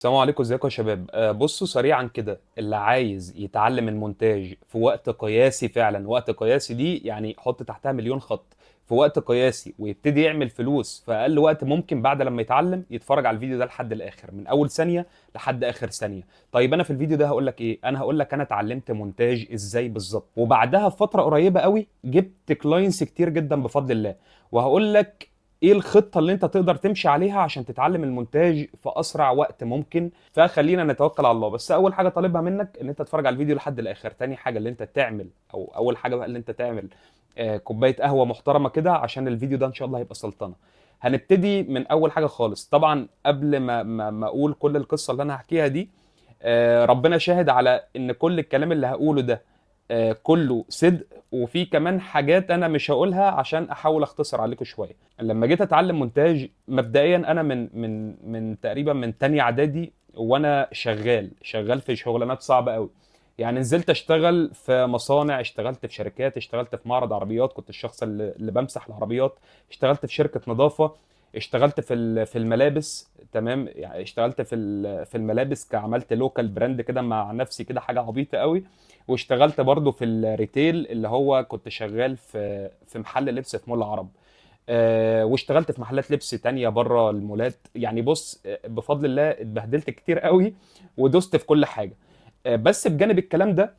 السلام عليكم، ازيكم يا شباب. بصوا سريعا كده، اللي عايز يتعلم المونتاج في وقت قياسي، فعلا وقت قياسي دي يعني حط تحتها مليون خط، في وقت قياسي ويبتدي يعمل فلوس في اقل وقت ممكن بعد لما يتعلم، يتفرج على الفيديو ده لحد الاخر من اول ثانية لحد اخر ثانية. طيب انا في الفيديو ده هقول لك ايه؟ انا هقول لك انا اتعلمت مونتاج ازاي بالظبط، وبعدها في فترة قريبة قوي جبت كلاينتس كتير جدا بفضل الله. وهقول لك ايه الخطة اللي انت تقدر تمشي عليها عشان تتعلم المونتاج في اسرع وقت ممكن. فخلينا نتوكل على الله. بس اول حاجة طالبها منك ان انت تتفرج على الفيديو لحد الاخر. تاني حاجة اللي انت تعمل، او اول حاجة بقى اللي انت تعمل كوباية قهوة محترمة كده، عشان الفيديو ده ان شاء الله هيبقى سلطنة. هنبتدي من اول حاجة خالص. طبعا قبل ما اقول كل القصة اللي انا هحكيها دي، ربنا شاهد على ان كل الكلام اللي هقوله ده كله صدق. وفي كمان حاجات انا مش هقولها عشان احاول اختصر عليكم شويه. لما جيت اتعلم مونتاج مبدئيا، انا من تقريبا من تانية اعدادي وانا شغال في شغلانات صعبه قوي. يعني نزلت اشتغل في مصانع، اشتغلت في شركات، اشتغلت في معرض عربيات، كنت الشخص اللي بمسح العربيات. اشتغلت في شركه نظافه. اشتغلت في الملابس، تمام. يعني اشتغلت في الملابس، كعملت لوكال براند كده مع نفسي كده، حاجه عبيطه قوي. واشتغلت برضو في الريتيل، اللي هو كنت شغال في محل لبس في مول العرب. واشتغلت في محلات لبس تانية بره المولات. يعني بص، بفضل الله اتبهدلت كتير قوي ودوست في كل حاجة. بس بجانب الكلام ده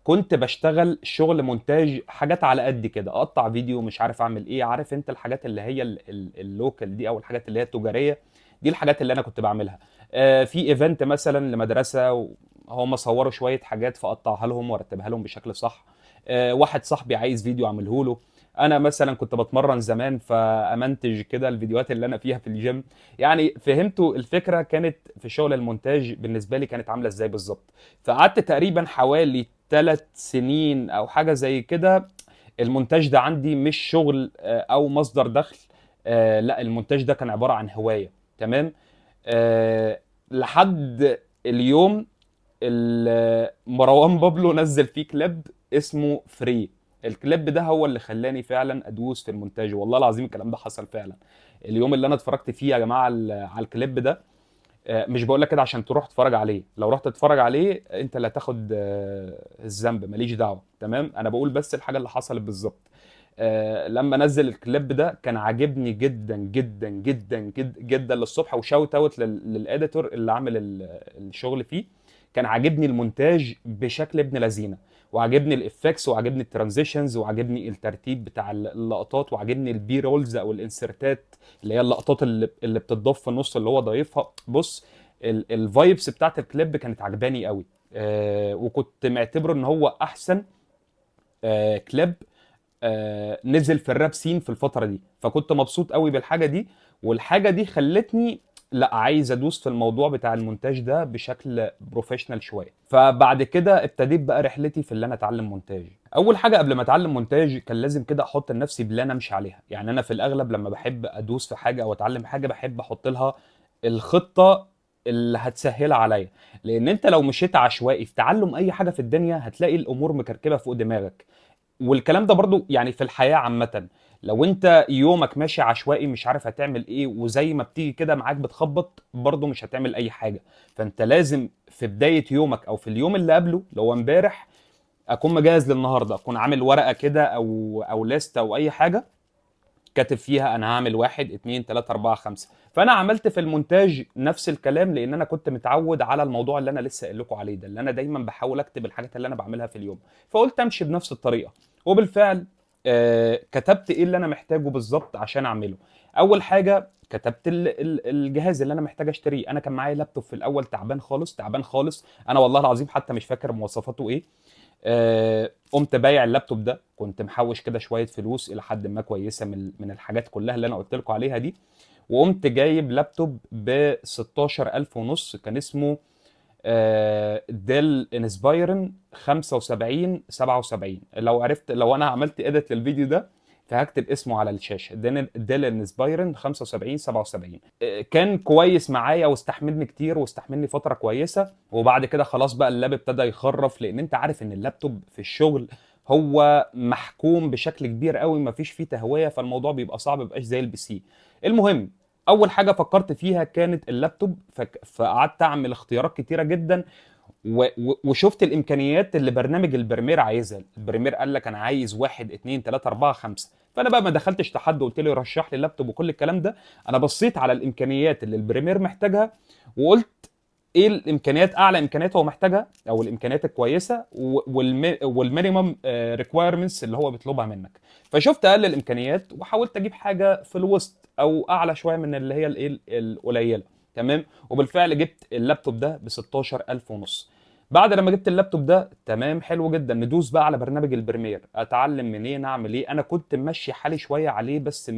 كنت بشتغل شغل مونتاج، حاجات على قد كده، اقطع فيديو، مش عارف اعمل ايه، عارف انت الحاجات اللي هي اللوكال دي، او الحاجات اللي هي التجارية. دي الحاجات اللي انا كنت بعملها. في ايفنت مثلا لمدرسة، هم صوروا شوية حاجات فاقطعها لهم وارتبها لهم بشكل صح. واحد صاحبي عايز فيديو اعمله له. انا مثلا كنت بتمرن زمان فامنتج كده الفيديوهات اللي انا فيها في الجيم. يعني فهمتوا الفكرة كانت في شغل المونتاج بالنسبة لي كانت عاملة ازاي بالظبط. فقعدت تقريبا حوالي 3 سنين او حاجه زي كده. المونتاج ده عندي مش شغل او مصدر دخل. لا، المونتاج ده كان عباره عن هوايه. تمام. لحد اليوم مروان بابلو نزل فيه كليب اسمه فري. الكليب ده هو اللي خلاني فعلا ادوس في المونتاج، والله العظيم الكلام ده حصل فعلا. اليوم اللي انا اتفرجت فيه يا جماعه على الكليب ده، مش بقول لك كده عشان تروح تتفرج عليه. لو رحت تتفرج عليه انت اللي هتاخد الذنب، ماليش دعوه. تمام، انا بقول بس الحاجه اللي حصلت بالظبط. لما نزل الكليب ده كان عاجبني جدا جدا جدا جدا جدا للصبح. وشاوت اوت للاديتور اللي عامل الشغل فيه. كان عاجبني المونتاج بشكل ابن لذينه، وعاجبني الافكتس، وعاجبني الترانزيشنز، وعاجبني الترتيب بتاع اللقطات، وعاجبني البي رولز او الانسرتات، اللي هي اللقطات اللي بتضاف في النص اللي هو ضايفها. بص، الفايبس بتاعت الكليب كانت عجباني قوي. وكنت معتبره ان هو احسن كليب نزل في الراب سين في الفتره دي. فكنت مبسوط قوي بالحاجه دي. والحاجه دي خلتني لا عايز ادوس في الموضوع بتاع المونتاج ده بشكل بروفيشنال شويه. فبعد كده ابتديت بقى رحلتي في اللي انا اتعلم مونتاج. اول حاجه قبل ما اتعلم مونتاج كان لازم كده احط لنفسي بلان امشي عليها. يعني انا في الاغلب لما بحب ادوس في حاجه او اتعلم حاجه بحب احط لها الخطه اللي هتسهلها عليا. لان انت لو مشيت عشوائي في تعلم اي حاجه في الدنيا هتلاقي الامور مكركبه فوق دماغك. والكلام ده برضو يعني في الحياة عامة. لو انت يومك ماشي عشوائي مش عارف هتعمل ايه، وزي ما بتيجي كده معاك بتخبط، برضو مش هتعمل اي حاجة. فانت لازم في بداية يومك او في اليوم اللي قبله، لو هو امبارح، اكون مجهز للنهاردة، اكون عامل ورقة كده او ليست او اي حاجة، كاتب فيها انا هعمل واحد اتنين تلاتة اربعة خمسة. فانا عملت في المونتاج نفس الكلام، لان انا كنت متعود على الموضوع اللي انا لسه قايل لكم عليه ده، اللي انا دايما بحاول اكتب الحاجات اللي انا بعملها في اليوم. فقلت امشي بنفس الطريقة. وبالفعل كتبت ايه اللي انا محتاجه بالظبط عشان اعمله. اول حاجة كتبت الجهاز اللي انا محتاج اشتريه. انا كان معايا لابتوب في الاول تعبان خالص تعبان خالص، انا والله العظيم حتى مش فاكر مواصفاته ايه. قمت بايع اللابتوب ده، كنت محوش كده شويه فلوس الى حد ما كويسه من الحاجات كلها اللي انا قلت لكم عليها دي. وقمت جايب لابتوب ب 16000 ونص، كان اسمه ديل انسبايرن 75 77. لو عرفت، لو انا عملت اديت للفيديو ده فهكتب اسمه على الشاشه، ديل انسبايرن 75 77. كان كويس معايا واستحملني كتير واستحملني فتره كويسه. وبعد كده خلاص بقى اللاب ابتدى يخرف، لان انت عارف ان اللابتوب في الشغل هو محكوم بشكل كبير قوي، مفيش فيه تهويه، فالموضوع بيبقى صعب، مبقاش زي البي سي. المهم، اول حاجه فكرت فيها كانت اللابتوب، فقعدت اعمل اختيارات كتيره جدا، وشفت الامكانيات اللي برنامج البريمير عايزها. البريمير قال لك انا عايز واحد اتنين تلاته اربعه خمسه، فانا بقى ما دخلتش لحد وقلت له رشح لي اللابتوب وكل الكلام ده. انا بصيت على الامكانيات اللي البريمير محتاجها، وقلت ايه الامكانيات، اعلى امكانيات هو محتاجها او الامكانيات الكويسه، والمينيمم ريكوايرمنتس اللي هو بيطلبها منك. فشفت اقل الامكانيات وحاولت اجيب حاجه في الوسط او اعلى شويه من اللي هي الايه القليله. تمام. وبالفعل جبت اللابتوب ده ب 16000 ونص. بعد لما جبت اللابتوب ده تمام حلو جدا، ندوس بقى على برنامج البريمير، اتعلم منين اعمل ايه. انا كنت ماشي حالي شويه عليه، بس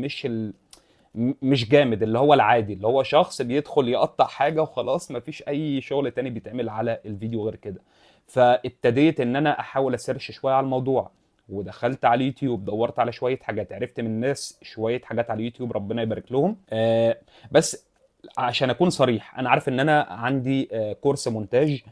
مش جامد، اللي هو العادي، اللي هو شخص بيدخل يقطع حاجة وخلاص، مفيش أي شغل تاني بيتعمل على الفيديو غير كده. فابتديت إن أنا أحاول أسيرش شوية على الموضوع، ودخلت على اليوتيوب دورت على شوية حاجات، عرفت من ناس شوية حاجات على اليوتيوب ربنا يبارك لهم. بس عشان أكون صريح، أنا عارف إن أنا عندي كورس مونتاج،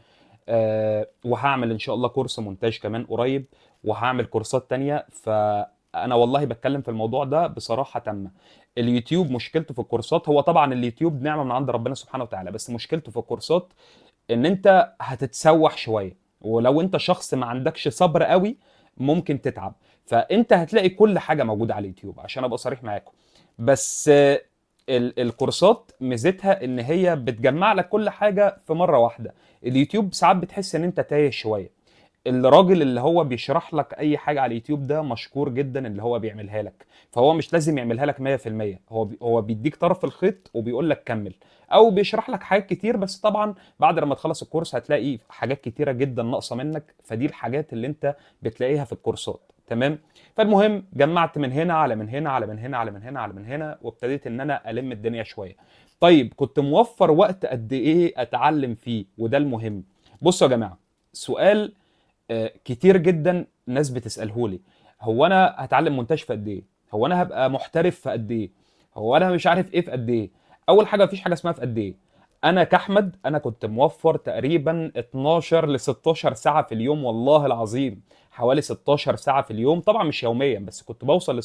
وهعمل ان شاء الله كورس مونتاج كمان قريب، وهعمل كورسات تانية. فانا والله بتكلم في الموضوع ده بصراحة تامة. اليوتيوب مشكلته في الكورسات، هو طبعا اليوتيوب نعمة من عند ربنا سبحانه وتعالى، بس مشكلته في الكورسات ان انت هتتسوح شوية، ولو انت شخص ما عندكش صبر قوي ممكن تتعب. فانت هتلاقي كل حاجة موجودة على اليوتيوب عشان ابقى صريح معاكم. بس الكورسات ميزتها ان هي بتجمع لك كل حاجة في مرة واحدة. اليوتيوب ساعات بتحس ان انت تايه شويه. الراجل اللي هو بيشرح لك اي حاجه على اليوتيوب ده مشكور جدا اللي هو بيعملها لك، فهو مش لازم يعملها لك 100%، هو بيديك طرف الخيط وبيقول لك كمل، او بيشرح لك حاجات كتير. بس طبعا بعد لما تخلص الكورس هتلاقي حاجات كتيره جدا ناقصه منك، فدي الحاجات اللي انت بتلاقيها في الكورسات. تمام. فالمهم جمعت من هنا على من هنا على من هنا على من هنا على من هنا، وابتديت ان انا الم الدنيا شويه. طيب كنت موفر وقت قد ايه اتعلم فيه؟ وده المهم. بصوا يا جماعه، سؤال كتير جدا ناس بتساله لي: هو انا هتعلم مونتاج في قد ايه؟ هو انا هبقى محترف في قد ايه؟ هو انا مش عارف ايه في قد ايه؟ اول حاجه مفيش حاجه اسمها في قد ايه. انا كاحمد انا كنت موفر تقريبا 12 ل 16 ساعه في اليوم، والله العظيم حوالي 16 ساعه في اليوم، طبعا مش يوميا، بس كنت بوصل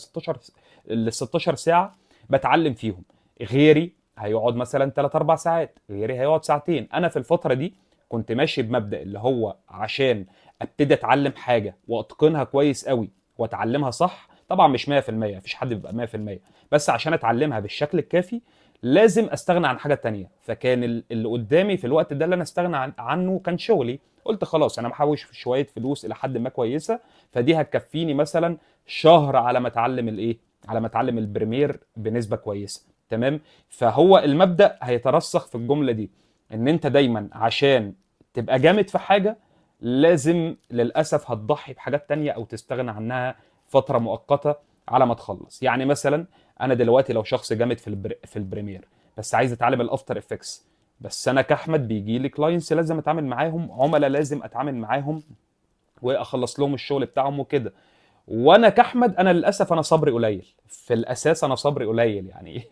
ل 16 ساعه بتعلم فيهم. غيري هيقعد مثلا 3 4 ساعات، غيري هيقعد ساعتين. انا في الفتره دي كنت ماشي بمبدأ اللي هو عشان ابتدي اتعلم حاجه واتقنها كويس قوي واتعلمها صح. طبعا مش 100%، مفيش حد بيبقى 100%، بس عشان اتعلمها بالشكل الكافي لازم استغنى عن حاجه تانية. فكان اللي قدامي في الوقت ده اللي انا استغنى عنه كان شغلي. قلت خلاص انا محوش في شويه فلوس الى حد ما كويسه، فدي هتكفيني مثلا شهر على ما اتعلم الايه، على ما اتعلم البريمير بنسبه كويسه. تمام. فهو المبدأ هيترسخ في الجمله دي، ان انت دايما عشان تبقى جامد في حاجه لازم للاسف هتضحي بحاجات تانية او تستغنى عنها فتره مؤقته على ما تخلص. يعني مثلا انا دلوقتي لو شخص جامد في البريمير بس عايز اتعلم الافتر افكتس، بس انا كاحمد بيجي لي كلاينتس لازم اتعامل معاهم، عملاء لازم اتعامل معاهم واخلص لهم الشغل بتاعهم وكده. وانا كاحمد انا للاسف انا صبري قليل في الاساس، انا صبري قليل يعني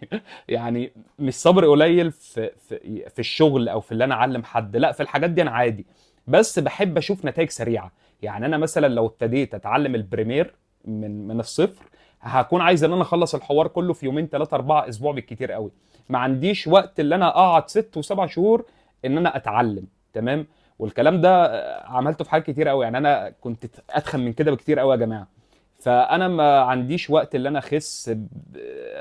يعني مش صبري قليل في الشغل او في اللي انا اعلم حد، لا في الحاجات دي انا عادي، بس بحب اشوف نتائج سريعه. يعني انا مثلا لو ابتديت اتعلم البريمير من الصفر، هكون عايز ان انا اخلص الحوار كله في يومين ثلاثه اربعه اسبوع بالكتير قوي. ما عنديش وقت اللي انا اقعد 6 و7 شهور ان انا اتعلم. تمام. والكلام ده عملته في حاجات كتير قوي، يعني انا كنت اتخن من كده بكتير قوي يا جماعه. فانا ما عنديش وقت اللي انا اخس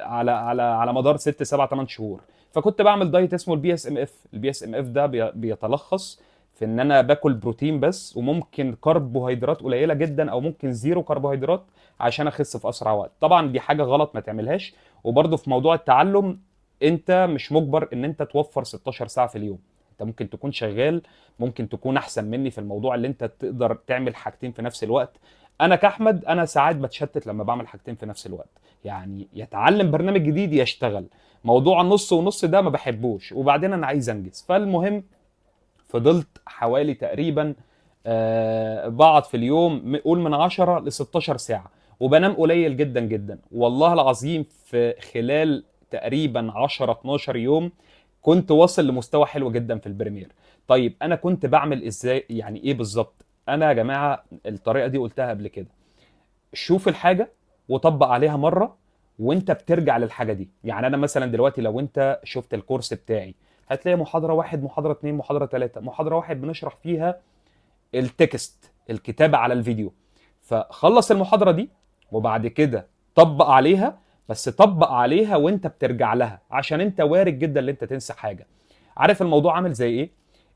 على مدار 6 7 8 شهور. فكنت بعمل دايت اسمه الBSMF. الBSMF ده بيتلخص في ان انا باكل بروتين بس، وممكن كربوهيدرات قليله جدا او ممكن زيرو كربوهيدرات عشان اخس في اسرع وقت. طبعا دي حاجه غلط ما تعملهاش. وبرده في موضوع التعلم، انت مش مجبر ان انت توفر 16 ساعه في اليوم. انت ممكن تكون شغال، ممكن تكون احسن مني في الموضوع اللي انت تقدر تعمل حاجتين في نفس الوقت. انا كاحمد انا ساعات بتشتت لما بعمل حاجتين في نفس الوقت، يعني يتعلم برنامج جديد يشتغل. موضوع النص ونص ده ما بحبوش، وبعدين انا عايز انجز. فالمهم فضلت حوالي تقريبا بقعد في اليوم قول من 10 ل 16 ساعة، وبنام قليل جدا جدا. والله العظيم في خلال تقريبا 10 12 يوم كنت واصل لمستوى حلو جدا في البريمير. طيب انا كنت بعمل ازاي؟ يعني ايه بالظبط؟ انا يا جماعة الطريقة دي قلتها قبل كده: شوف الحاجة وطبق عليها مرة، وانت بترجع للحاجه دي. يعني انا مثلا دلوقتي لو انت شفت الكورس بتاعي، هتلاقي محاضره واحد، محاضره اتنين، محاضره تلاته. محاضره واحد بنشرح فيها التكست، الكتابه على الفيديو. فخلص المحاضره دي وبعد كده طبق عليها، بس طبق عليها وانت بترجع لها، عشان انت وارد جدا ان انت تنسى حاجه. عارف الموضوع عامل زي ايه؟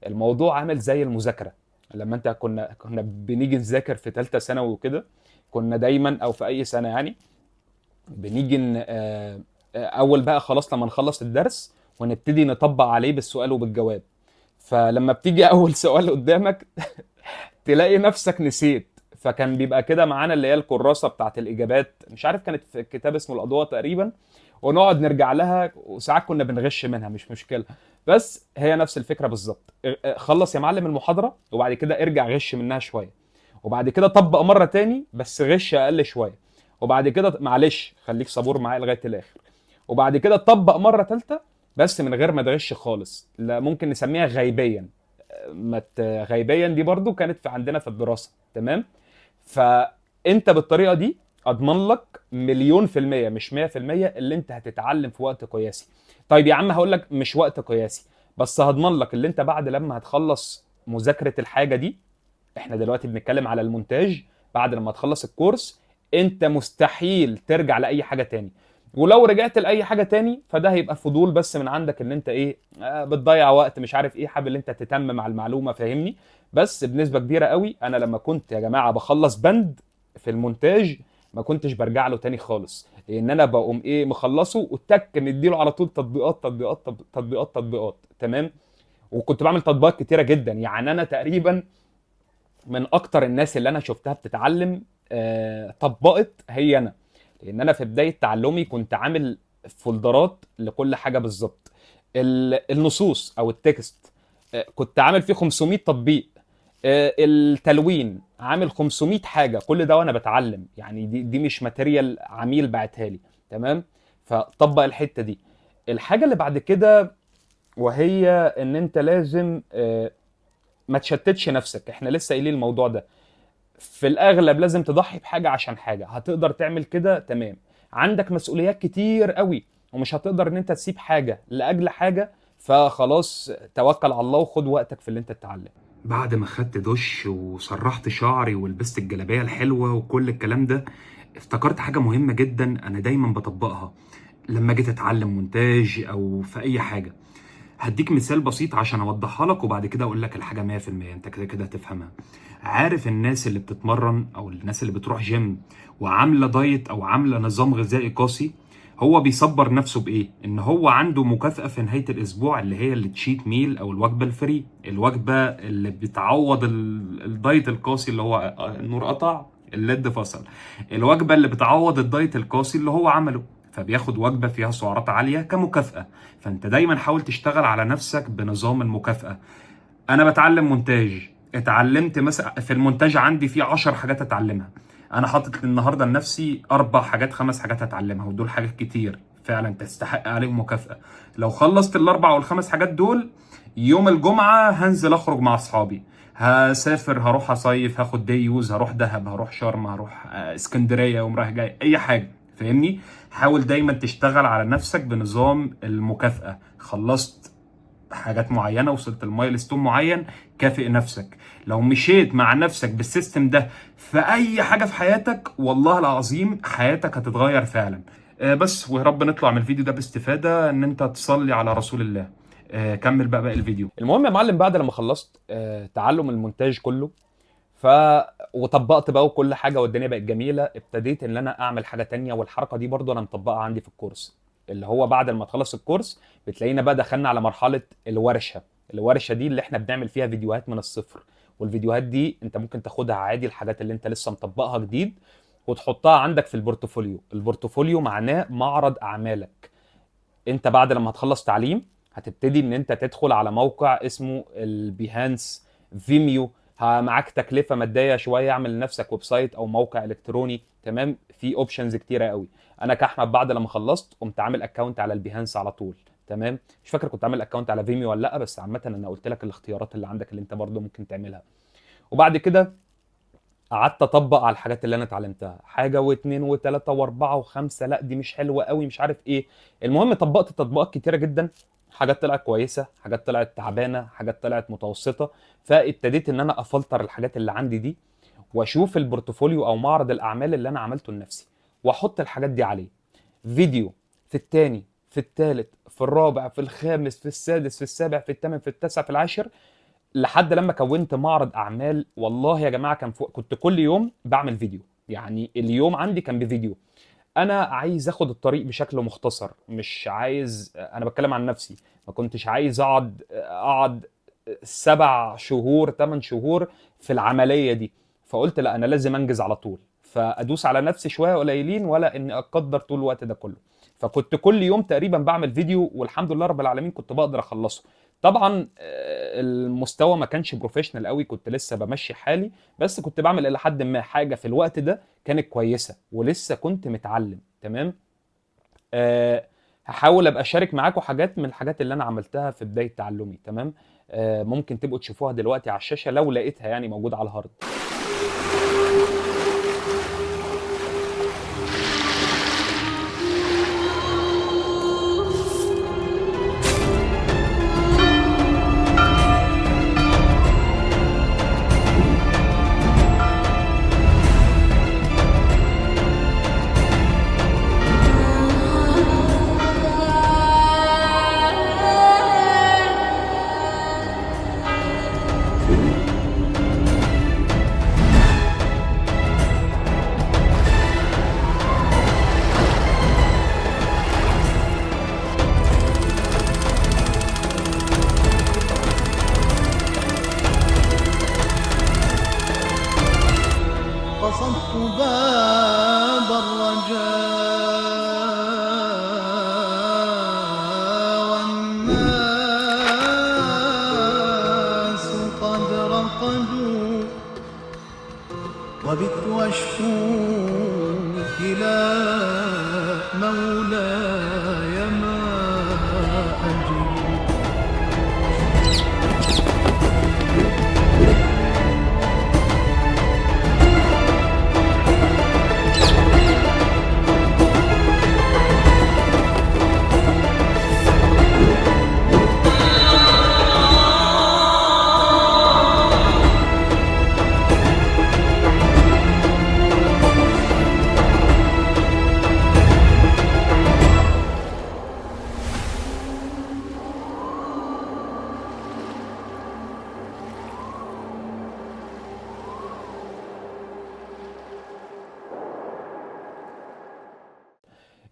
الموضوع عامل زي المذاكره. لما انت كنا بنيجي نذاكر في ثالثه ثانوي وكده، كنا دايما، او في اي سنه يعني، بنيجي اول بقى خلاص لما نخلص الدرس ونبتدي نطبق عليه بالسؤال وبالجواب. فلما بتيجي اول سؤال قدامك تلاقي نفسك نسيت. فكان بيبقى كده معانا اللي هي الكراسه بتاعت الاجابات، مش عارف كانت في كتاب اسمه الاضواء تقريبا، ونقعد نرجع لها، وساعات كنا بنغش منها، مش مشكله. بس هي نفس الفكره بالظبط. خلص يا معلم المحاضره وبعد كده ارجع غش منها شويه، وبعد كده طبق مره تاني بس غش اقل شويه، وبعد كده معلش خليك صبور معايا لغايه الاخر، وبعد كده تطبق مره ثالثه بس من غير ما تغش خالص. لا، ممكن نسميها غيبيا. غيبيا دي برضو كانت في عندنا في الدراسه، تمام. فانت بالطريقه دي اضمن لك مليون في المية، مش 100%، اللي انت هتتعلم في وقت قياسي. طيب يا عم هقول لك مش وقت قياسي، بس هضمن لك اللي انت بعد لما هتخلص مذاكرة الحاجة دي، احنا دلوقتي بنتكلم على المونتاج، بعد لما تخلص الكورس انت مستحيل ترجع لأي حاجة تاني. ولو رجعت لأي حاجة تاني فده هيبقى فضول بس من عندك، ان انت ايه، بتضيع وقت، مش عارف ايه، حابب ان انت تتمم على المعلومة، فاهمني. بس بنسبة كبيرة قوي انا لما كنت يا جماعة بخلص بند في المونتاج ما كنتش برجع له تاني خالص، لان انا بقوم ايه مخلصه وتك مديله على طول تطبيقات تطبيقات تطبيقات تطبيقات، تمام. وكنت بعمل تطبيقات كتيرة جدا. يعني انا تقريبا من اكتر الناس اللي انا شفتها بتتعلم طبقت هي انا، لان انا في بدايه تعلمي كنت عامل فولدرات لكل حاجه بالظبط. النصوص او التكست كنت عامل فيه 500 تطبيق. التلوين عامل 500 حاجه، كل ده وانا بتعلم. يعني دي مش ماتيريال عميل بعتها لي، تمام. فطبق الحته دي. الحاجه اللي بعد كده وهي ان انت لازم ما تشتتش نفسك. احنا لسه قايلين الموضوع ده. في الاغلب لازم تضحي بحاجه عشان حاجه. هتقدر تعمل كده تمام، عندك مسؤوليات كتير قوي ومش هتقدر ان انت تسيب حاجه لاجل حاجه، فخلاص توكل على الله وخد وقتك في اللي انت تتعلم. بعد ما خدت دش وسرحت شعري ولبست الجلابيه الحلوه وكل الكلام ده، افتكرت حاجه مهمه جدا انا دايما بطبقها لما جيت اتعلم مونتاج او في اي حاجه. هديك مثال بسيط عشان اوضحها لك وبعد كده اقول لك الحاجه 100%، انت كده كده هتفهمها. عارف الناس اللي بتتمرن او الناس اللي بتروح جيم وعامله دايت او عامله نظام غذائي قاسي، هو بيصبر نفسه بايه؟ ان هو عنده مكافاه في نهايه الاسبوع اللي هي التشيت ميل او الوجبه الفري، الوجبه اللي بتعوض الدايت القاسي اللي هو النور قطع، الليد فصل، الوجبه اللي بتعوض الدايت القاسي اللي هو عمله. فبياخد وجبه فيها سعرات عاليه كمكافاه. فانت دايما حاول تشتغل على نفسك بنظام المكافاه. انا بتعلم مونتاج، اتعلمت مثلا في المونتاج عندي في 10 حاجات اتعلمها، انا حاطط النهارده لنفسي 4 حاجات 5 حاجات هتعلمها، ودول حاجات كتير فعلا تستحق عليهم مكافاه. لو خلصت ال4 وال5 حاجات دول، يوم الجمعه هنزل اخرج مع اصحابي، هسافر، هروح اصيف، هاخد دي يوز، هروح دهب، هروح شرم، هروح اسكندريه يوم رايح جاي، اي حاجه، فاهمني. حاول دايما تشتغل على نفسك بنظام المكافاه. خلصت حاجات معينه، وصلت لمايلستون معين، كافئ نفسك. لو مشيت مع نفسك بالسيستم ده في اي حاجه في حياتك، والله العظيم حياتك هتتغير فعلا. بس ويا رب نطلع من الفيديو ده باستفاده ان انت تصلي على رسول الله. كمل بقى باقي الفيديو. المهم يا معلم، بعد لما خلصت تعلم المونتاج كله، ف وطبقت بقى وكل حاجه والدنيا بقت جميله، ابتديت ان انا اعمل حاجه تانية. والحركه دي برضو انا مطبقها عندي في الكورس، اللي هو بعد ما تخلص الكورس بتلاقينا بقى دخلنا على مرحله الورشه. الورشه دي اللي احنا بنعمل فيها فيديوهات من الصفر. والفيديوهات دي انت ممكن تاخدها عادي، الحاجات اللي انت لسه مطبقها جديد، وتحطها عندك في البورتفوليو. البورتفوليو معناه معرض اعمالك. انت بعد لما هتخلص تعليم هتبتدي ان انت تدخل على موقع اسمه البيهانس، فيميو. معاك تكلفه ماديه شويه، اعمل لنفسك ويب سايت او موقع الكتروني، تمام. في اوبشنز كتيره قوي. انا كاحمد بعد لما خلصت قمت عامل اكونت على البيهانس على طول، تمام. مش فاكر كنت عامل اكونت على فيميو ولا لا، بس عامه انا قلت لك الاختيارات اللي عندك اللي انت برضو ممكن تعملها. وبعد كده قعدت اطبق على الحاجات اللي انا اتعلمتها، حاجه واتنين وتلاته واربعه وخمسه، لا دي مش حلوه قوي، مش عارف ايه. المهم طبقت تطبيقات كتيره جدا، حاجات طلعت كويسه، حاجات طلعت تعبانه، حاجات طلعت متوسطه. فابتديت ان انا افلتر الحاجات اللي عندي دي، واشوف البورتفوليو او معرض الاعمال اللي انا عملته لنفسي، واحط الحاجات دي عليه. فيديو، في التاني، في التالت، في الرابع، في الخامس، في السادس، في السابع، في الثامن، في التاسع، في العاشر، لحد لما كونت معرض اعمال. والله يا جماعه كان فوق، كنت كل يوم بعمل فيديو، يعني اليوم عندي كان بفيديو. انا عايز اخد الطريق بشكل مختصر، مش عايز، انا بتكلم عن نفسي، ما كنتش عايز اقعد 7 شهور 8 شهور في العمليه دي. فقلت لا، انا لازم انجز على طول، فادوس على نفسي شويه قليلين، ولا اني اقدر طول الوقت ده كله. فكنت كل يوم تقريبا بعمل فيديو، والحمد لله رب العالمين كنت بقدر اخلصه. طبعا المستوى ما كانش بروفيشنال قوي، كنت لسه بمشي حالي، بس كنت بعمل الى حد ما حاجه في الوقت ده كانت كويسه، ولسه كنت متعلم. تمام. أه هحاول ابقى اشارك معاكم حاجات من الحاجات اللي انا عملتها في بدايه تعلمي. تمام. ممكن تبقوا تشوفوها دلوقتي على الشاشه لو لقيتها يعني موجوده على الهارد. قصدت باب الرجاء والناس قد رقدوا، وبت أشكو إلى مولاي ما أجد.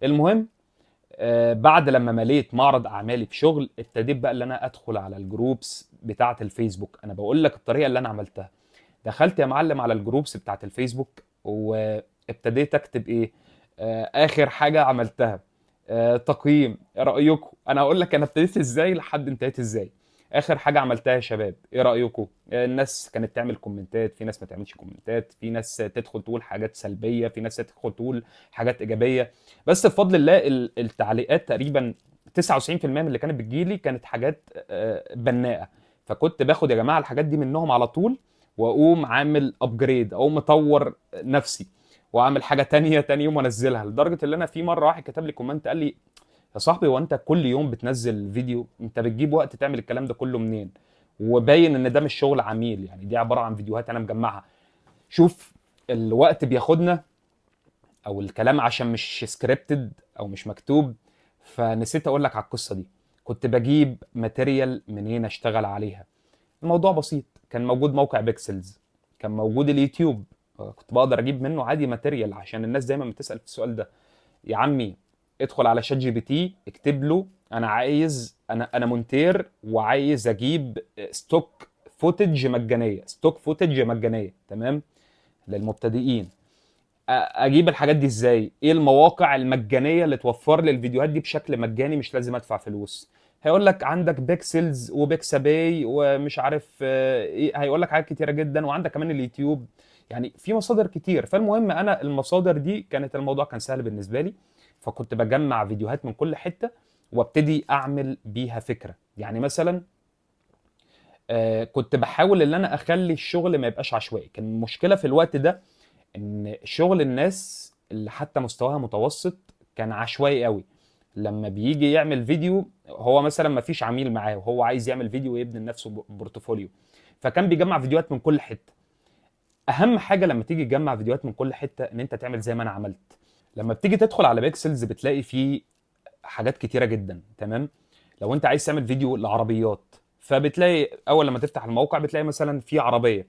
المهم، بعد لما مليت معرض اعمالي في شغل، ابتديت بقى ان انا ادخل على الجروبس بتاعه الفيسبوك. انا بقول لك الطريقه اللي انا عملتها. دخلت يا معلم على الجروبس بتاعه الفيسبوك، وابتديت اكتب ايه. اخر حاجه عملتها تقييم، إيه رايكم؟ انا هقول لك انا ابتديت ازاي لحد انتهيت ازاي. اخر حاجه عملتها يا شباب، ايه رايكم؟ الناس كانت تعمل كومنتات، في ناس ما تعملش كومنتات، في ناس تدخل تقول حاجات سلبيه، في ناس تدخل تقول حاجات ايجابيه. بس بفضل الله التعليقات تقريبا 99% من اللي كانت بتجيلي كانت حاجات بناءه. فكنت باخد يا جماعه الحاجات دي منهم على طول، واقوم عامل ابجريد، اقوم مطور نفسي، واعمل حاجه تانية تاني يوم وانزلها. لدرجه ان انا في مره واحد كتب لي كومنت قال لي: يا صاحبي، هو انت كل يوم بتنزل فيديو؟ انت بتجيب وقت تعمل الكلام ده كله منين؟ وباين ان ده مش شغل عميل، يعني دي عباره عن فيديوهات انا مجمعها. شوف، الوقت بياخدنا، او الكلام عشان مش سكريبتد او مش مكتوب. فنسيت اقول لك على القصه دي. كنت بجيب ماتيريال منين اشتغل عليها؟ الموضوع بسيط، كان موجود موقع بيكسلز، كان موجود اليوتيوب. كنت بقدر اجيب منه عادي ماتيريال، عشان الناس دايما بتسال في السؤال ده. يا عمي، ادخل على شات جي بي تي، اكتب له: انا عايز، انا مونتير وعايز اجيب ستوك فوتج مجانيه، ستوك فوتج مجانيه. تمام. للمبتدئين. اجيب الحاجات دي ازاي؟ ايه المواقع المجانيه اللي توفر لي الفيديوهات دي بشكل مجاني، مش لازم ادفع فلوس؟ هيقول لك عندك بيكسلز وبيكساباي ومش عارف ايه، هيقول لك حاجات كتيره جدا، وعندك كمان اليوتيوب. يعني في مصادر كتير. فالمهم، انا المصادر دي كانت الموضوع كان سهل بالنسبه لي. فكنت بجمع فيديوهات من كل حته، وابتدي اعمل بيها فكره. يعني مثلا كنت بحاول ان انا اخلي الشغل ما يبقاش عشوائي. كان المشكله في الوقت ده ان شغل الناس اللي حتى مستواها متوسط كان عشوائي قوي. لما بيجي يعمل فيديو، هو مثلا ما فيش عميل معاه وهو عايز يعمل فيديو ويبني لنفسه بورتفوليو، فكان بيجمع فيديوهات من كل حته. اهم حاجه لما تيجي تجمع فيديوهات من كل حته ان انت تعمل زي ما انا عملت. لما بتيجي تدخل على بيكسلز بتلاقي فيه حاجات كتيره جدا، تمام. لو انت عايز تعمل فيديو لعربيات، فبتلاقي اول لما تفتح الموقع بتلاقي مثلا في عربيه،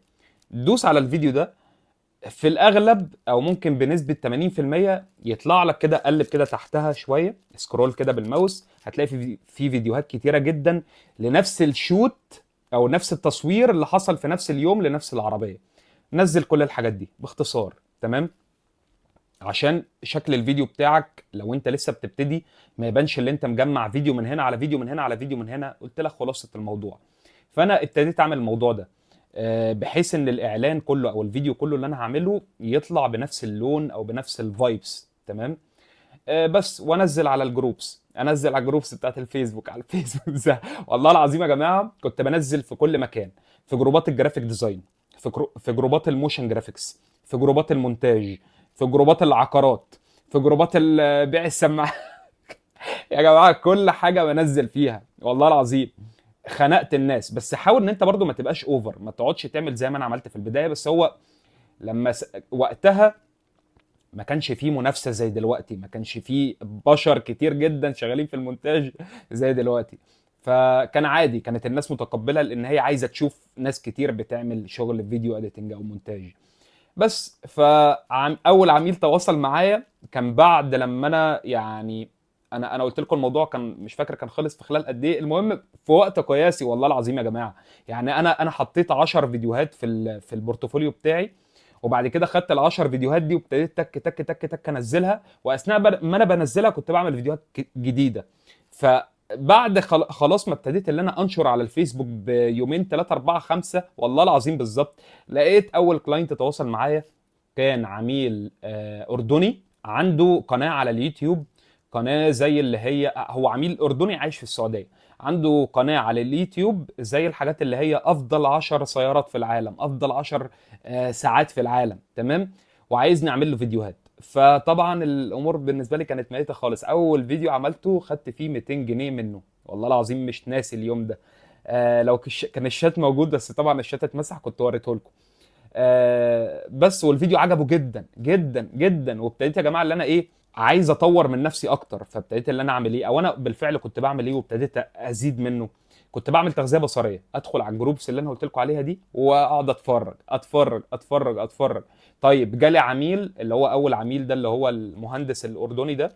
دوس على الفيديو ده. في الاغلب او ممكن بنسبه 80% يطلع لك كده، قلب كده تحتها شويه، سكرول كده بالماوس، هتلاقي في فيديوهات كتيره جدا لنفس الشوت او نفس التصوير اللي حصل في نفس اليوم لنفس العربيه. نزل كل الحاجات دي باختصار، تمام. عشان شكل الفيديو بتاعك لو انت لسه بتبتدي ما يبانش اللي انت مجمع فيديو من هنا على فيديو من هنا على فيديو من هنا. قلت لك خلاصه الموضوع. فانا ابتديت اعمل الموضوع ده بحيث ان الاعلان كله او الفيديو كله اللي انا هعمله يطلع بنفس اللون او بنفس الفايبس، تمام. بس وانزل على الجروبس، انزل على الجروبس بتاعت الفيسبوك، على الفيسبوك ده. والله العظيم يا جماعه كنت بنزل في كل مكان، في جروبات الجرافيك ديزاين، في جروبات الموشن جرافيكس، في جروبات المونتاج، في جروبات العقارات، في جروبات بيع السماعات. يا جماعه كل حاجه بنزل فيها والله العظيم. خنقت الناس. بس حاول ان انت برضو ما تبقاش اوفر، ما تقعدش تعمل زي ما انا عملت في البدايه. بس هو لما وقتها ما كانش فيه منافسه زي دلوقتي، ما كانش فيه بشر كتير جدا شغالين في المونتاج زي دلوقتي. فكان عادي، كانت الناس متقبله لان هي عايزه تشوف ناس كتير بتعمل شغل فيديو اديتنج او مونتاج. بس اول عميل تواصل معايا كان بعد لما انا يعني انا قلت لكم الموضوع كان مش فاكر كان خلص في خلال قد ايه. المهم في وقت قياسي والله العظيم يا جماعه. يعني انا حطيت 10 فيديوهات في البورتفوليو بتاعي، وبعد كده خدت ال 10 فيديوهات دي وابتديت تك تك تك تك انزلها. واثناء ما انا بنزلها كنت بعمل فيديوهات جديده. فبعد خلاص ما ابتديت اللي انا انشر على الفيسبوك بيومين 3 4 5 والله العظيم بالظبط، لقيت اول كلاينت تواصل معايا. كان عميل اردني عنده قناه على اليوتيوب، قناه زي اللي هي، هو عميل اردني عايش في السعوديه، عنده قناه على اليوتيوب زي الحاجات اللي هي افضل 10 سيارات في العالم، افضل 10 ساعات في العالم، تمام. وعايز نعمل له فيديوهات. فطبعا الامور بالنسبه لي كانت ميته خالص. اول فيديو عملته خدت فيه 200 جنيه منه، والله العظيم مش ناسي اليوم ده. لو كان الشات موجود، بس طبعا الشات اتمسح كنت وريته لكم. بس والفيديو عجبه جدا جدا جدا. وابتديت يا جماعه اللي انا ايه، عايز اطور من نفسي اكتر. فابتديت اللي انا اعمل ايه، او انا بالفعل كنت بعمل ايه وابتديت ازيد منه. كنت بعمل تغذيه بصريه، ادخل على الجروبس اللي انا قلت لكم عليها دي واقعد اتفرج اتفرج اتفرج اتفرج. طيب جالي عميل اللي هو اول عميل ده اللي هو المهندس الاردني ده،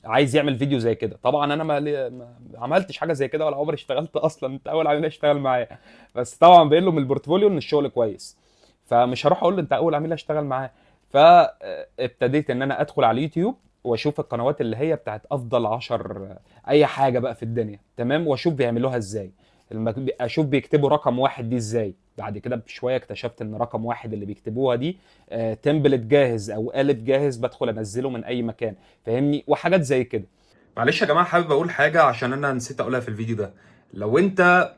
عايز يعمل فيديو زي كده. طبعا انا ما عملتش حاجه زي كده ولا عمري اشتغلت اصلا، انت اول عميل اشتغل معايا. بس طبعا باين له من البورتفوليو ان الشغل كويس، فمش هروح اقول له انت اول عميل اشتغل معاه. فابتديت ان انا ادخل على اليوتيوب واشوف القنوات اللي هي بتاعت افضل 10 اي حاجه بقى في الدنيا، تمام. واشوف بيعملوها ازاي، لما اشوف بيكتبوا رقم واحد دي ازاي. بعد كده بشويه اكتشفت ان رقم واحد اللي بيكتبوها دي تمبلت جاهز او قالب جاهز بدخل انزله من اي مكان، فاهمني، وحاجات زي كده. معلش يا جماعه حابب اقول حاجه عشان انا نسيت اقولها في الفيديو ده. لو انت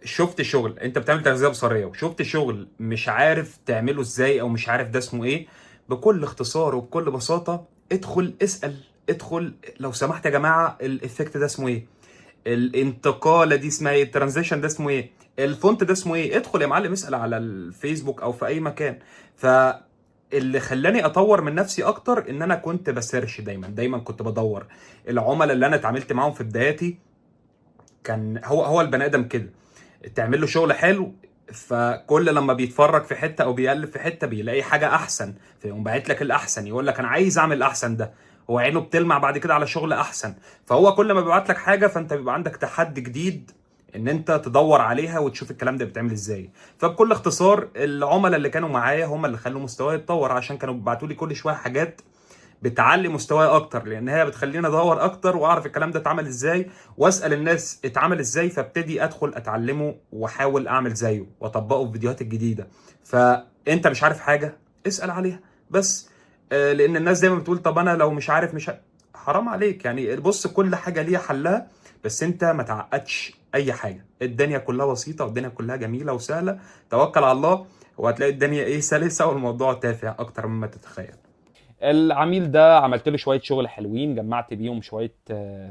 شفت شغل، انت بتعمل تغذيه بصريه وشفت شغل مش عارف تعمله ازاي او مش عارف ده اسمه ايه، بكل اختصار وبكل بساطه ادخل اسال. ادخل لو سمحت يا جماعه الافكت ده اسمه ايه، الانتقاله دي اسمها ايه، الترانزيشن ده اسمه ايه، الفونت ده اسمه ايه. ادخل يا معلم اسال على الفيسبوك او في اي مكان. فاللي خلاني اطور من نفسي اكتر ان انا كنت بسيرش دايما كنت بدور. العملاء اللي انا اتعاملت معاهم في بداياتي كان هو البني ادم كده، تعمل له شغل حلو، فكل لما بيتفرج في حته او بيقلب في حته بيلاقي حاجه احسن، فيقوم باعت لك الاحسن، يقول لك انا عايز اعمل الاحسن ده. هو عينه بتلمع بعد كده على شغل احسن. فهو كل ما بيبعت لك حاجه فانت بيبقى عندك تحدي جديد ان انت تدور عليها وتشوف الكلام ده بيتعمل ازاي. فبكل اختصار العملاء اللي كانوا معايا هم اللي خلوا مستواي يتطور، عشان كانوا بيبعتوا لي كل شويه حاجات بتعلي مستواي اكتر، لان هي بتخليني ادور اكتر واعرف الكلام ده اتعمل ازاي، واسال الناس اتعمل ازاي، فابتدي ادخل اتعلمه واحاول اعمل زيه واطبقه في فيديوهات الجديده. فانت مش عارف حاجه اسال عليها بس. لان الناس دايما بتقول طب انا لو مش عارف حرام عليك يعني. بص كل حاجه ليها حلها، بس انت ما تعقدش اي حاجه، الدنيا كلها بسيطه والدنيا كلها جميله وسهله. توكل على الله وهتلاقي الدنيا ايه سلسه والموضوع تافه اكتر مما تتخيل. العميل ده عملت له شويه شغل حلوين، جمعت بيهم شويه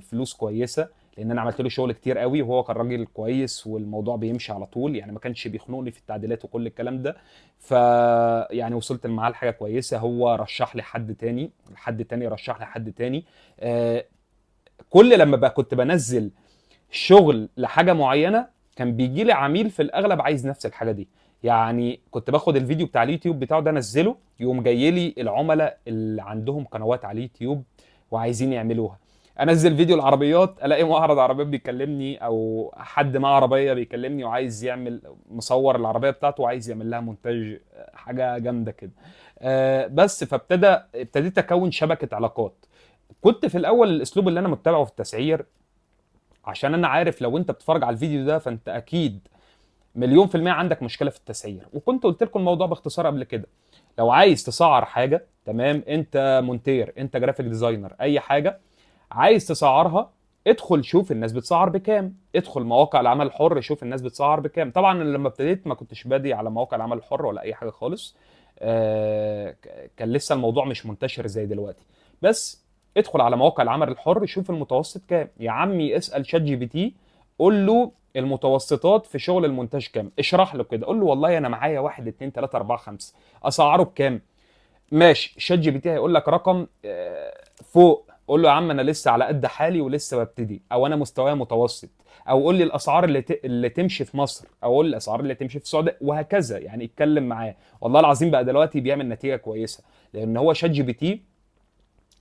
فلوس كويسه، لان انا عملت له شغل كتير قوي وهو كان راجل كويس والموضوع بيمشي على طول، يعني ما كانش بيخنقني في التعديلات وكل الكلام ده. ف يعني وصلت معاه لحاجه كويسه، هو رشح لي حد تاني، حد تاني رشح لي حد تاني. آه، كل لما بقى كنت بنزل شغل لحاجه معينه كان بيجي لي عميل في الاغلب عايز نفس الحاجه دي. يعني كنت باخد الفيديو بتاع اليوتيوب بتاعه ده انزله، يقوم جاي لي العملاء اللي عندهم قنوات على اليوتيوب وعايزين يعملوها. انزل فيديو العربيات الاقي معرض عربيات بيكلمني او حد معاه عربيه بيكلمني وعايز يعمل، مصور العربيه بتاعته وعايز يعمل لها مونتاج، حاجه جامده كده. بس ابتديت اكون شبكه علاقات. كنت في الاول الاسلوب اللي انا متبعه في التسعير، عشان انا عارف لو انت بتتفرج على الفيديو ده فانت اكيد مليون في المية عندك مشكلة في التسعير، وكنت قلت لكم الموضوع باختصار قبل كده. لو عايز تسعر حاجة، تمام، انت مونتير، انت جرافيك ديزاينر، اي حاجة عايز تسعرها، ادخل شوف الناس بتسعر بكام، ادخل مواقع العمل الحر شوف الناس بتسعر بكام. طبعا أنا لما ابتديت ما كنتش بادي على مواقع العمل الحر ولا اي حاجة خالص، كان لسه الموضوع مش منتشر زي دلوقتي. بس ادخل على مواقع العمل الحر شوف المتوسط كام يا عمي، اسأل شات جي بي تي، قول له المتوسطات في شغل المونتاج كام، اشرح له كده، قول له والله انا معايا واحد اتنين تلاته اربعه خمسه، اسعره بكام؟ ماشي، شات جي بي تي هيقول لك رقم فوق، قول له يا عم انا لسه على قد حالي ولسه ببتدي، او انا مستواي متوسط، او قول لي الاسعار اللي تمشي في مصر، او قول لي الاسعار اللي تمشي في السعوديه، وهكذا. يعني اتكلم معاه، والله العظيم بقى دلوقتي بيعمل نتيجه كويسه، لان هو شات جي بي تي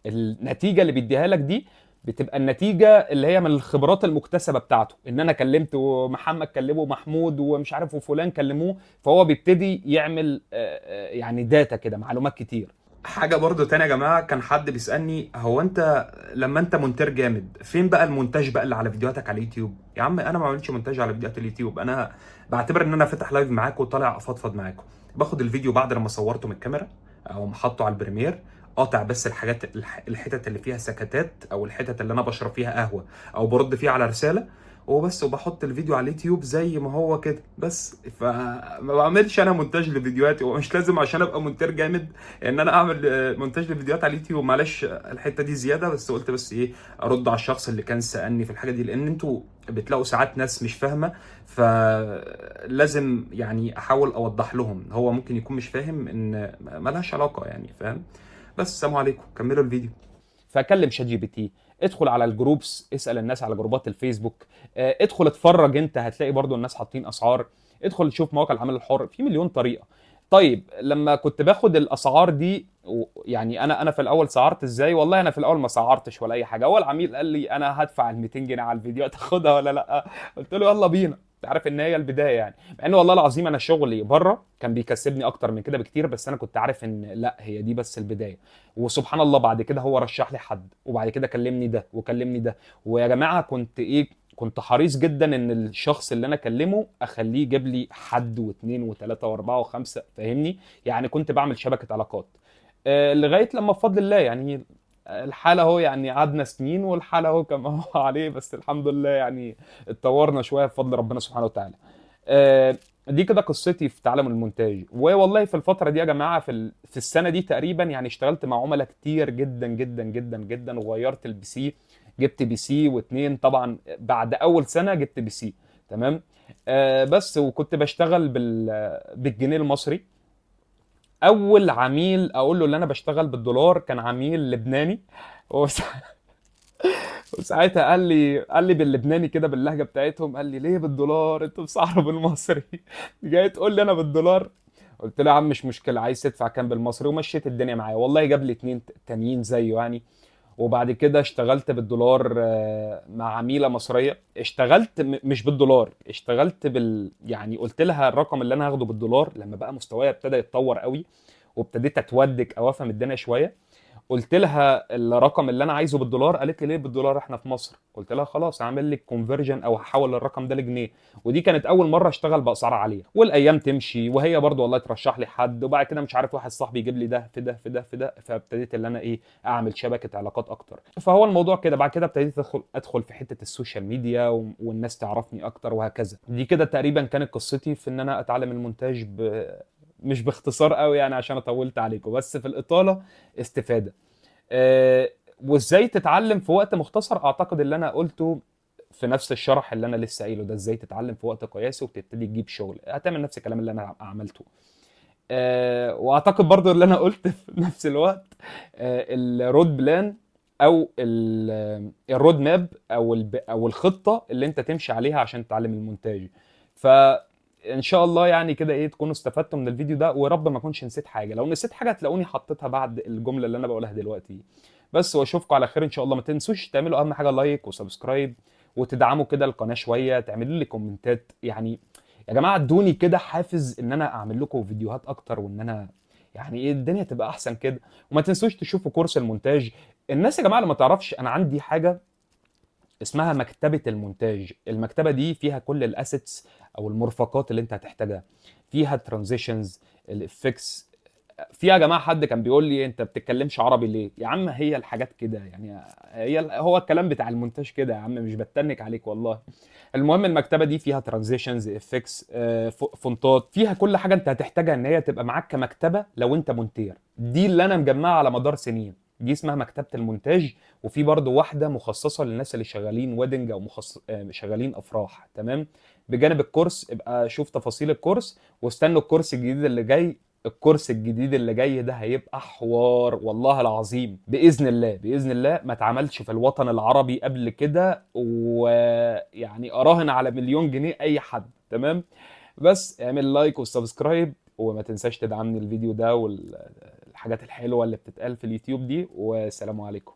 النتيجه اللي بيديها لك دي بتبقى النتيجه اللي هي من الخبرات المكتسبه بتاعته، ان انا كلمت ومحمد كلمه ومحمود ومش عارف وفلان كلموه، فهو بيبتدي يعمل يعني داتا كده، معلومات كتير. حاجة برضو تانية يا جماعة، كان حد بيسألني هو انت لما انت مونتير جامد فين بقى المونتاج بقى اللي على فيديوهاتك على اليوتيوب؟ يا عم انا ما بعملش مونتاج على فيديوهات اليوتيوب، انا بعتبر ان انا فاتح لايف معاكم وطالع افضفض معاكم. باخد الفيديو بعد لما صورته من الكاميرا او محطه على البريمير، قاطع بس الحتت اللي فيها سكتات او الحتت اللي انا بشرب فيها قهوة او برد فيها على رسالة وبس، وبحط الفيديو على اليوتيوب زي ما هو كده بس. فما بعملش انا مونتاج لفيديوهاتي، ومش لازم عشان ابقى مونتير جامد ان انا اعمل مونتاج لفيديوهات على اليوتيوب. معلش الحته دي زياده، بس قلت بس ايه ارد على الشخص اللي كان سالني في الحاجه دي، لان انتوا بتلاقوا ساعات ناس مش فاهمه، فلازم يعني احاول اوضح لهم، هو ممكن يكون مش فاهم ان ملهاش علاقه يعني، فاهم؟ بس السلام عليكم، كملوا الفيديو. فكلم شات جي بي تي، ادخل على الجروبس، اسال الناس على جروبات الفيسبوك، ادخل اتفرج، انت هتلاقي برضو الناس حاطين اسعار، ادخل شوف مواقع العمل الحر في مليون طريقه. طيب لما كنت باخد الاسعار دي يعني انا في الاول سعرت ازاي؟ والله انا في الاول ما سعرتش ولا اي حاجه، اول عميل قال لي انا هدفع ال 200 جنيه على الفيديو، تاخدها ولا لا؟ قلت له يلا بينا. انت عارف ان هي البدايه يعني، مع ان والله العظيم انا شغلي بره كان بيكسبني اكتر من كده بكتير، بس انا كنت عارف ان لا، هي دي بس البدايه. وسبحان الله بعد كده هو رشح لي حد، وبعد كده كلمني ده وكلمني ده. ويا جماعه كنت ايه، كنت حريص جدا ان الشخص اللي انا اكلمه اخليه يجيب لي حد واثنين وثلاثه واربعه وخمسه، فاهمني؟ يعني كنت بعمل شبكه علاقات لغايه لما بفضل الله يعني الحالة هو يعني قعدنا سنين والحالة هو كما هو عليه، بس الحمد لله يعني اتطورنا شوية بفضل ربنا سبحانه وتعالى. دي كده قصتي في تعلم المونتاج. والله في الفترة دي يا جماعة في السنة دي تقريبا يعني اشتغلت مع عملاء كتير جدا جدا جدا جدا، وغيرت البي سي، جبت بي سي واتنين طبعا بعد أول سنة جبت بي سي، تمام. بس وكنت بشتغل بالجنيه المصري. اول عميل اقول له ان انا بشتغل بالدولار كان عميل لبناني، وس- وساعتها قال لي باللبناني كده باللهجه بتاعتهم، قال لي ليه بالدولار انتوا بتسعروا بالمصري؟ جاي تقول لي انا بالدولار؟ قلت له يا عم مش مشكله، عايز تدفع كام بالمصري؟ ومشيت الدنيا معايا، والله جاب لي اتنين تانيين زيه يعني. وبعد كده اشتغلت بالدولار مع عميله مصريه، اشتغلت مش بالدولار، اشتغلت يعني قلت لها الرقم اللي انا هاخده بالدولار لما بقى مستواي ابتدى يتطور قوي وابتديت اتودك او افهم الدنيا شويه. قلت لها الرقم اللي انا عايزه بالدولار، قالت لي ليه بالدولار احنا في مصر؟ قلت لها خلاص هعمل لك كونفرجن او هحول الرقم ده لجنيه. ودي كانت اول مره اشتغل باسعار عاليه، والايام تمشي وهي برضو والله ترشح لي حد، وبعد كده مش عارف واحد صاحبي يجيب لي ده في ده في ده في ده، فابتديت اللي انا ايه اعمل شبكه علاقات اكتر. فهو الموضوع كده، بعد كده ابتديت ادخل في حته السوشيال ميديا والناس تعرفني اكتر وهكذا. دي كده تقريبا كانت قصتي في ان انا اتعلم المونتاج مش باختصار قوي يعني عشان طولت عليكم، بس في الاطاله استفاده. آه، وازاي تتعلم في وقت مختصر؟ اعتقد اللي انا قلته في نفس الشرح اللي انا لسه قايله ده، ازاي تتعلم في وقت قياسي وبتبتدي تجيب شغل، هتعمل نفس الكلام اللي انا عملته. واعتقد برضو اللي انا قلت في نفس الوقت الرود بلان او الرود ماب او الخطه اللي انت تمشي عليها عشان تتعلم المونتاج. فان شاء الله يعني كده ايه تكونوا استفدتوا من الفيديو ده، ورب ما اكونش نسيت حاجه، لو نسيت حاجه هتلاقوني حطيتها بعد الجمله اللي انا بقولها دلوقتي. بس واشوفكم على خير ان شاء الله. ما تنسوش تعملوا اهم حاجه لايك وسبسكرايب، وتدعموا كده القناه شويه، تعملوا لي كومنتات يعني. يا جماعه ادوني كده حافز ان انا اعمل لكم فيديوهات اكتر، وان انا يعني ايه الدنيا تبقى احسن كده. وما تنسوش تشوفوا كورس المونتاج. الناس يا جماعه اللي ما تعرفش، انا عندي حاجه اسمها مكتبه المونتاج. المكتبه دي فيها كل الاسيتس او المرفقات اللي انت هتحتاجها، فيها ترانزيشنز، الافكتس. في يا جماعه حد كان بيقول لي انت بتتكلمش عربي ليه يا عم؟ هي الحاجات كده يعني، هو الكلام بتاع المونتاج كده يا عم، مش بتنك عليك والله. المهم المكتبه دي فيها ترانزيشنز، افكتس، فونتات، فيها كل حاجه انت هتحتاجها ان هي تبقى معاك كمكتبه لو انت مونتير. دي اللي انا مجمعها على مدار سنين، دي اسمها مكتبه المونتاج. وفي برضو واحده مخصصه للناس اللي شغالين ويدنج او شغالين افراح، تمام. بجانب الكورس ابقى شوف تفاصيل الكورس، واستنوا الكورس الجديد اللي جاي. الكورس الجديد اللي جاي ده هيبقى حوار والله العظيم، باذن الله باذن الله ما اتعملش في الوطن العربي قبل كده، ويعني اراهن على مليون جنيه اي حد، تمام. بس اعمل لايك وسبسكرايب، وما تنساش تدعمني الفيديو ده والحاجات الحلوه اللي بتتقال في اليوتيوب دي، والسلام عليكم.